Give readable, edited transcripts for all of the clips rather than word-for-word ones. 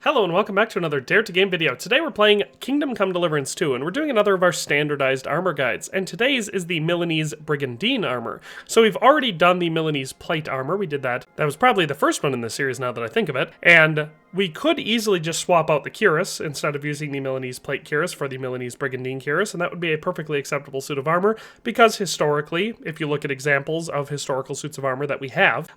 Hello and welcome back to another Dare to Game video. Today we're playing Kingdom Come Deliverance 2 and we're doing another of our standardized armor guides. And today's is the Milanese Brigandine Armor. So we've already done the Milanese Plate Armor. We did that. That was probably the first one in this series now that I think of it. And we could easily just swap out the cuirass instead of using the Milanese Plate cuirass for the Milanese Brigandine cuirass, and that would be a perfectly acceptable suit of armor because historically, if you look at examples of historical suits of armor that we have,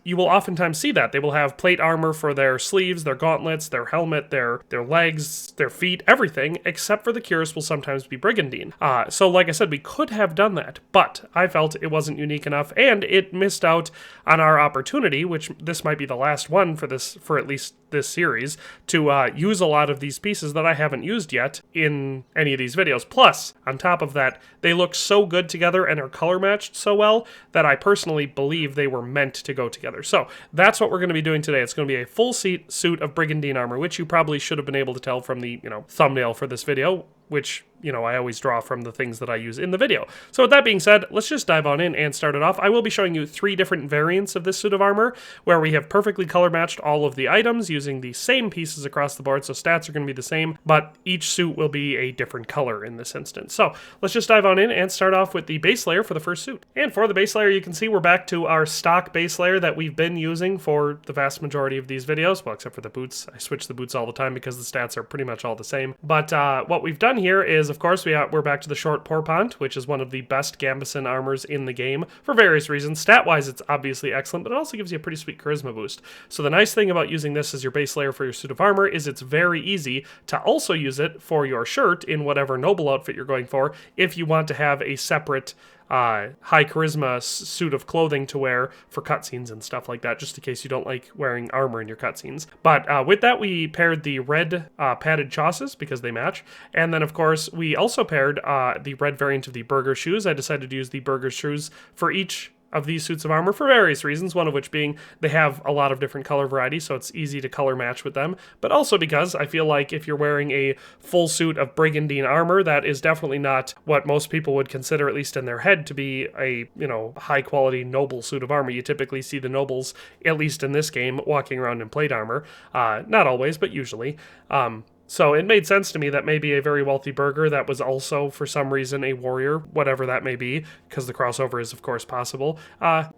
you will oftentimes see that. They will have plate armor for their sleeves, their gauntlets, their helmet, their legs, their feet, everything, except for the cuirass will sometimes be Brigandine. So like I said, we could have done that, but I felt it wasn't unique enough, and it missed out on our opportunity, which this might be the last one for at least this series, to use a lot of these pieces that I haven't used yet in any of these videos. Plus, on top of that, they look so good together and are color matched so well that I personally believe they were meant to go together. So that's what we're going to be doing today. It's going to be a full suit of Brigandine armor, which you probably should have been able to tell from the thumbnail for this video, which I always draw from the things that I use in the video. So with that being said, let's just dive on in and start it off. I will be showing you 3 different variants of this suit of armor, where we have perfectly color matched all of the items using the same pieces across the board, so stats are going to be the same, but each suit will be a different color in this instance. So let's just dive on in and start off with the base layer for the first suit. And for the base layer, you can see we're back to our stock base layer that we've been using for the vast majority of these videos, well, except for the boots. I switch the boots all the time because the stats are pretty much all the same. But what we've done here is, of course, we're back to the short pourpont, which is one of the best Gambeson armors in the game for various reasons. Stat-wise, it's obviously excellent, but it also gives you a pretty sweet charisma boost. So the nice thing about using this as your base layer for your suit of armor is it's very easy to also use it for your shirt in whatever noble outfit you're going for if you want to have a separate high charisma suit of clothing to wear for cutscenes and stuff like that, just in case you don't like wearing armor in your cutscenes. But with that, we paired the red padded chausses because they match, and then of course we also paired the red variant of the burger shoes. I decided to use the burger shoes for each of these suits of armor for various reasons, one of which being they have a lot of different color varieties, so it's easy to color match with them, but also because I feel like if you're wearing a full suit of Brigandine armor, that is definitely not what most people would consider, at least in their head, to be a, high quality noble suit of armor. You typically see the nobles, at least in this game, walking around in plate armor. Not always, but usually. So it made sense to me that maybe a very wealthy burgher that was also, for some reason, a warrior, whatever that may be, because the crossover is, of course, possible,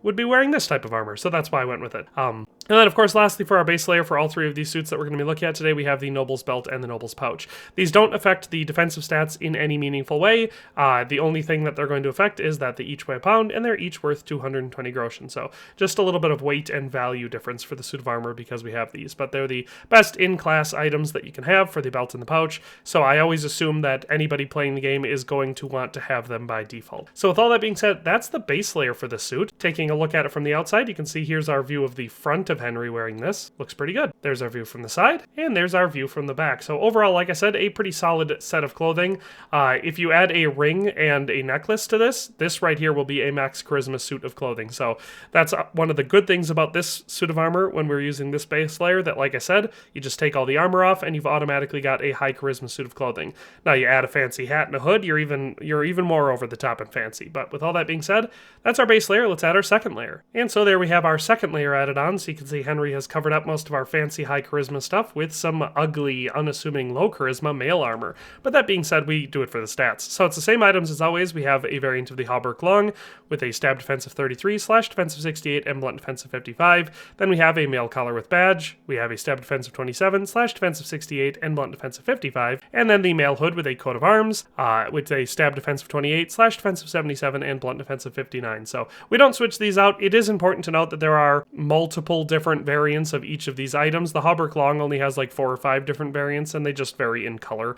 would be wearing this type of armor. So that's why I went with it. And then, of course, lastly, for our base layer for all 3 of these suits that we're going to be looking at today, we have the Noble's Belt and the Noble's Pouch. These don't affect the defensive stats in any meaningful way. The only thing that they're going to affect is that they each weigh a pound, and they're each worth 220 Groschen. So just a little bit of weight and value difference for the suit of armor because we have these. But they're the best in-class items that you can have for the belt and the pouch, so I always assume that anybody playing the game is going to want to have them by default. So with all that being said, that's the base layer for this suit. Taking a look at it from the outside, you can see here's our view of the front of Henry wearing this. Looks pretty good. There's our view from the side, and there's our view from the back. So overall, like I said, a pretty solid set of clothing. If you add a ring and a necklace to this right here will be a max charisma suit of clothing. So that's one of the good things about this suit of armor when we're using this base layer, that, like I said, you just take all the armor off and you've automatically got a high charisma suit of clothing. Now you add a fancy hat and a hood, you're even more over the top and fancy. But with all that being said, that's our base layer. Let's add our second layer. And so there we have our second layer added on. So you can see Henry has covered up most of our fancy high charisma stuff with some ugly, unassuming low charisma mail armor. But that being said, we do it for the stats. So it's the same items as always. We have a variant of the hauberk long with a stab defense of 33, slash defense of 68, and blunt defense of 55. Then we have a mail collar with badge. We have a stab defense of 27, slash defense of 68, and blunt defense of 55, and then the mail hood with a coat of arms, with a stab defense of 28, slash defense of 77, and blunt defense of 59. So we don't switch these out. It is important to note that there are multiple different variants of each of these items. The hauberk long only has like 4 or 5 different variants, and they just vary in color.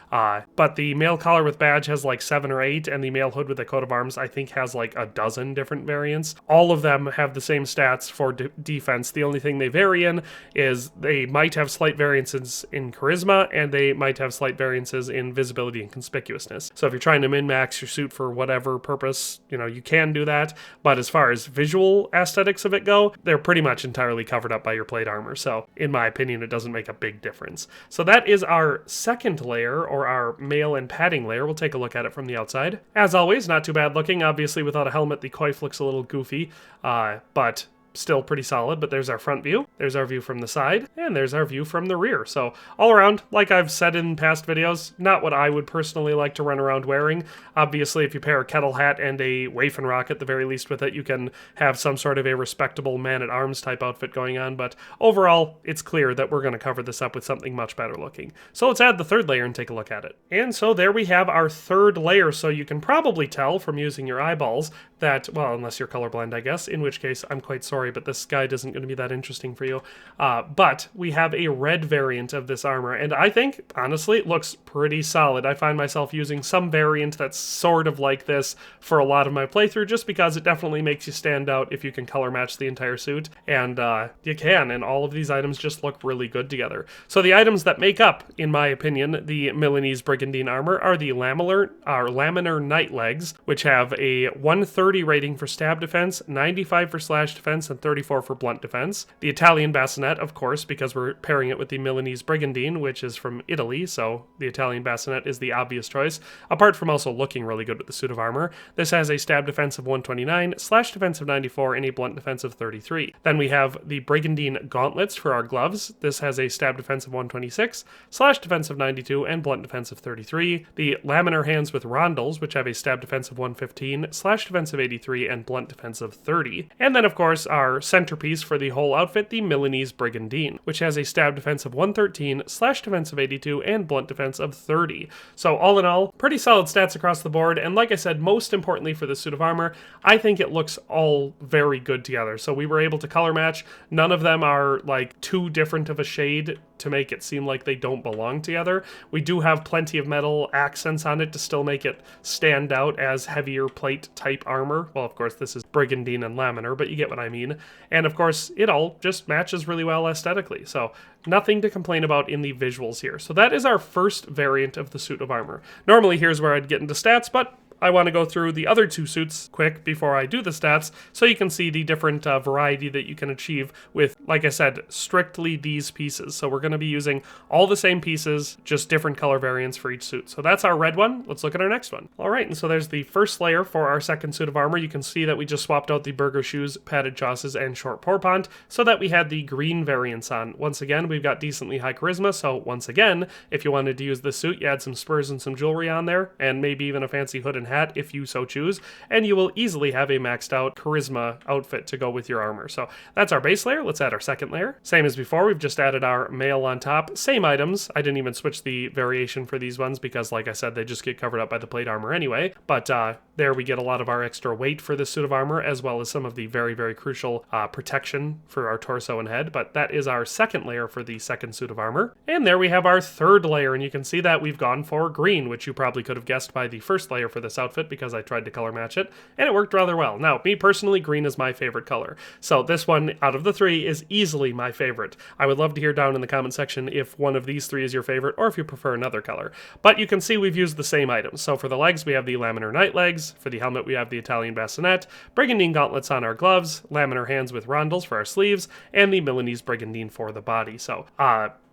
But the mail collar with badge has like 7 or 8, and the mail hood with a coat of arms, I think, has like a dozen different variants. All of them have the same stats for defense. The only thing they vary in is they might have slight variances in charisma, and they might have slight variances in visibility and conspicuousness. So if you're trying to min-max your suit for whatever purpose, you can do that. But as far as visual aesthetics of it go, they're pretty much entirely covered up by your plate armor. So in my opinion, it doesn't make a big difference. So that is our second layer, or our mail and padding layer. We'll take a look at it from the outside. As always, not too bad looking. Obviously, without a helmet, the coif looks a little goofy, but still pretty solid, but there's our front view, there's our view from the side, and there's our view from the rear. So all around, like I've said in past videos, not what I would personally like to run around wearing. Obviously, if you pair a kettle hat and a Waffen-Rock at the very least with it, you can have some sort of a respectable man-at-arms type outfit going on, but overall, it's clear that we're going to cover this up with something much better looking. So let's add the third layer and take a look at it. And so there we have our third layer, so you can probably tell from using your eyeballs that, well, unless you're colorblind, I guess, in which case I'm quite sorry, but this guide isn't going to be that interesting for you. But we have a red variant of this armor, and I think, honestly, it looks pretty solid. I find myself using some variant that's sort of like this for a lot of my playthrough, just because it definitely makes you stand out if you can color match the entire suit, and you can, and all of these items just look really good together. So the items that make up, in my opinion, the Milanese Brigandine Armor are the laminar night legs, which have a 130 rating for stab defense, 95 for slash defense, and 34 for blunt defense. The Italian bassinet, of course, because we're pairing it with the Milanese Brigandine, which is from Italy, so the Italian bassinet is the obvious choice, apart from also looking really good with the suit of armor. This has a stab defense of 129, slash defense of 94, and a blunt defense of 33. Then we have the Brigandine gauntlets for our gloves. This has a stab defense of 126, slash defense of 92, and blunt defense of 33. The laminar hands with rondels, which have a stab defense of 115, slash defense of 83, and blunt defense of 30. And then, of course, our centerpiece for the whole outfit, the Milanese Brigandine, which has a stab defense of 113, slash defense of 82, and blunt defense of 30. So all in all, pretty solid stats across the board, and like I said, most importantly for the suit of armor, I think it looks all very good together. So we were able to color match. None of them are like too different of a shade to make it seem like they don't belong together. We do have plenty of metal accents on it to still make it stand out as heavier plate type armor. Well, of course, this is Brigandine and laminar, but you get what I mean. And of course, it all just matches really well aesthetically. So nothing to complain about in the visuals here. So that is our first variant of the suit of armor. Normally, here's where I'd get into stats, but I want to go through the other two suits quick before I do the stats, so you can see the different variety that you can achieve with, like I said, strictly these pieces. So we're going to be using all the same pieces, just different color variants for each suit. So that's our red one. Let's look at our next one. All right, and so there's the first layer for our second suit of armor. You can see that we just swapped out the burger shoes, padded chausses, and short pourpont so that we had the green variants on. Once again, we've got decently high charisma, so once again, if you wanted to use this suit, you add some spurs and some jewelry on there, and maybe even a fancy hood and hat if you so choose, and you will easily have a maxed out charisma outfit to go with your armor. So that's our base layer. Let's add our second layer. Same as before, we've just added our mail on top. Same items. I didn't even switch the variation for these ones because, like I said, they just get covered up by the plate armor anyway. But there we get a lot of our extra weight for this suit of armor, as well as some of the very, very crucial protection for our torso and head. But that is our second layer for the second suit of armor. And there we have our third layer, and you can see that we've gone for green, which you probably could have guessed by the first layer for this outfit because I tried to color match it, and it worked rather well. Now, me personally, green is my favorite color. So this one out of the three is easily my favorite. I would love to hear down in the comment section if one of these three is your favorite or if you prefer another color. But you can see we've used the same items. So for the legs, we have the laminar night legs. For the helmet, we have the Italian bassinet, Brigandine gauntlets on our gloves, laminar hands with rondels for our sleeves, and the Milanese Brigandine for the body. So,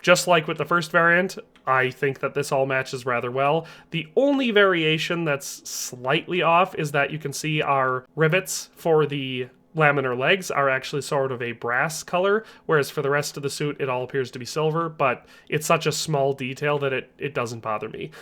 just like with the first variant, I think that this all matches rather well. The only variation that's slightly off is that you can see our rivets for the laminar legs are actually sort of a brass color, whereas for the rest of the suit, it all appears to be silver, but it's such a small detail that it doesn't bother me.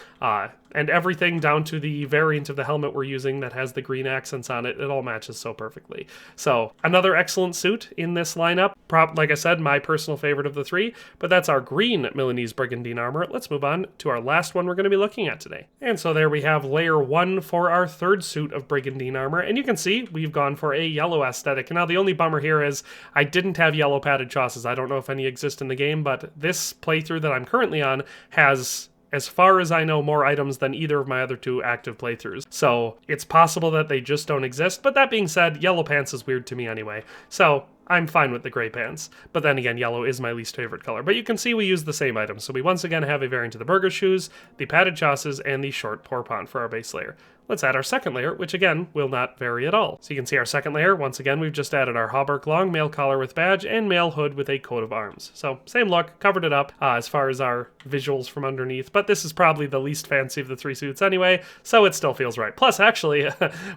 And everything down to the variant of the helmet we're using that has the green accents on it, it all matches so perfectly. So another excellent suit in this lineup. Like I said, my personal favorite of the three, but that's our green Milanese Brigandine Armor. Let's move on to our last one we're going to be looking at today. And so there we have layer one for our third suit of Brigandine Armor, and you can see we've gone for a yellow aesthetic. Now the only bummer here is I didn't have yellow padded chausses. I don't know if any exist in the game, but this playthrough that I'm currently on has, as far as I know, more items than either of my other two active playthroughs. So it's possible that they just don't exist, but that being said, yellow pants is weird to me anyway. So I'm fine with the gray pants, but then again, yellow is my least favorite color. But you can see we use the same items. So we once again have a variant of the burger shoes, the padded chausses, and the short pourpont for our base layer. Let's add our second layer, which again will not vary at all. So you can see our second layer, once again, we've just added our hauberk long, mail collar with badge, and mail hood with a coat of arms. So same look, covered it up as far as our visuals from underneath, but this is probably the least fancy of the three suits anyway, so it still feels right. Plus, actually,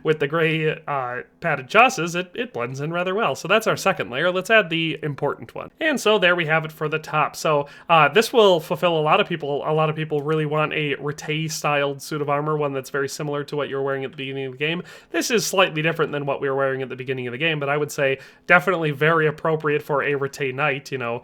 with the gray padded chausses, it blends in rather well. So that's our second second layer. Let's add the important one. And so there we have it for the top. So this will fulfill a lot of people. A lot of people really want a Rete-styled suit of armor, one that's very similar to what you're wearing at the beginning of the game. This is slightly different than what we were wearing at the beginning of the game, but I would say definitely very appropriate for a Rete knight, you know.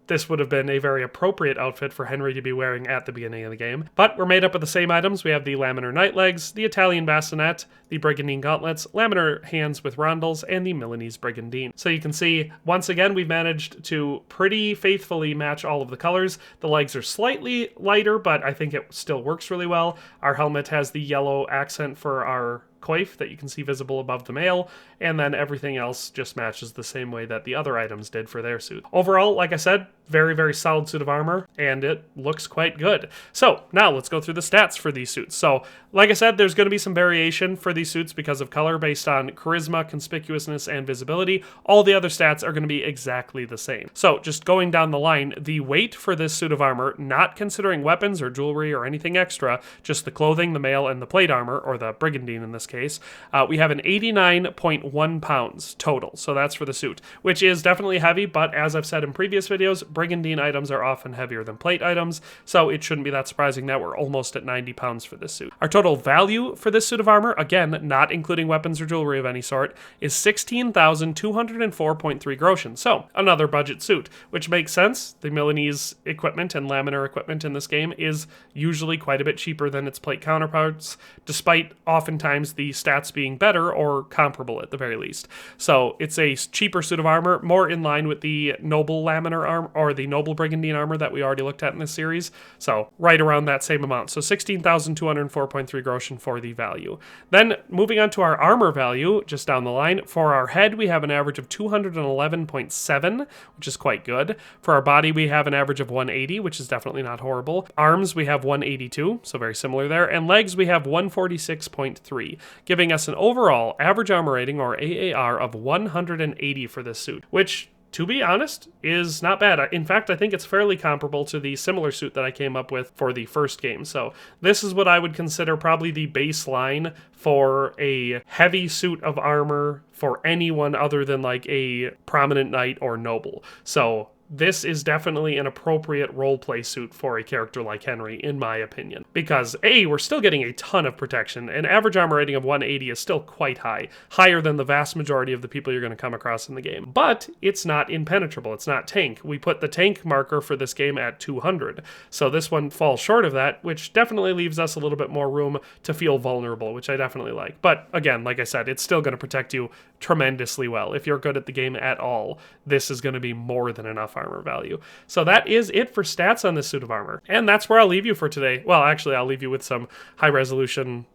This would have been a very appropriate outfit for Henry to be wearing at the beginning of the game. But we're made up of the same items. We have the laminar knight legs, the Italian bassinet, the Brigandine gauntlets, laminar hands with rondels, and the Milanese Brigandine. So you can see, once again, we've managed to pretty faithfully match all of the colors. The legs are slightly lighter, but I think it still works really well. Our helmet has the yellow accent for our coif that you can see visible above the mail, and then everything else just matches the same way that the other items did for their suit. Overall, like I said, very, very solid suit of armor, and it looks quite good. So now let's go through the stats for these suits. So like I said, there's going to be some variation for these suits because of color based on charisma, conspicuousness, and visibility. All the other stats are going to be exactly the same. So just going down the line, the weight for this suit of armor, not considering weapons or jewelry or anything extra, just the clothing, the mail, and the plate armor, or the Brigandine in this case, we have an 89.1 pounds total. So that's for the suit, which is definitely heavy, but as I've said in previous videos, Brigandine items are often heavier than plate items, so it shouldn't be that surprising that we're almost at 90 pounds for this suit. Our total value for this suit of armor, again, not including weapons or jewelry of any sort, is 16,204.3 Groschen. So another budget suit, which makes sense. The Milanese equipment and laminar equipment in this game is usually quite a bit cheaper than its plate counterparts, despite oftentimes the stats being better or comparable at the very least. So it's a cheaper suit of armor, more in line with the noble laminar armor, or the noble Brigandine armor that we already looked at in this series. So right around that same amount. So 16,204.3 Groschen for the value. Then moving on to our armor value, just down the line, for our head we have an average of 211.7, which is quite good. For our body we have an average of 180, which is definitely not horrible. Arms we have 182, so very similar there. And legs we have 146.3, giving us an overall average armor rating, or AAR, of 180 for this suit, which, to be honest, is not bad. In fact, I think it's fairly comparable to the similar suit that I came up with for the first game. So this is what I would consider probably the baseline for a heavy suit of armor for anyone other than like a prominent knight or noble. So this is definitely an appropriate roleplay suit for a character like Henry, in my opinion. Because A, we're still getting a ton of protection. An average armor rating of 180 is still quite high, higher than the vast majority of the people you're going to come across in the game. But it's not impenetrable, it's not tank. We put the tank marker for this game at 200, so this one falls short of that, which definitely leaves us a little bit more room to feel vulnerable, which I definitely like. But again, like I said, it's still going to protect you tremendously well. If you're good at the game at all, this is going to be more than enough armor value. So that is it for stats on this suit of armor. And that's where I'll leave you for today. Well, actually, I'll leave you with some high resolution,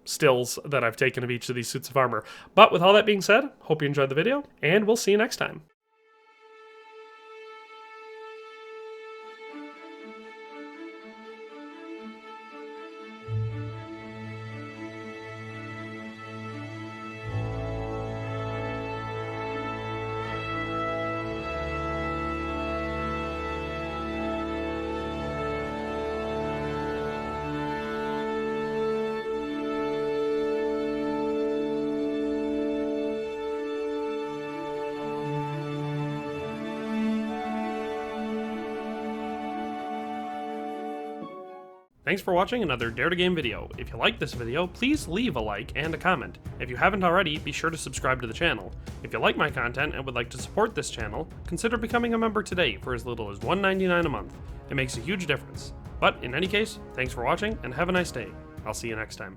stills that I've taken of each of these suits of armor. But with all that being said, hope you enjoyed the video, and we'll see you next time. Thanks for watching another Dare to Game video. If you liked this video, please leave a like and a comment. If you haven't already, be sure to subscribe to the channel. If you like my content and would like to support this channel, consider becoming a member today for as little as $1.99 a month. It makes a huge difference. But in any case, thanks for watching and have a nice day. I'll see you next time.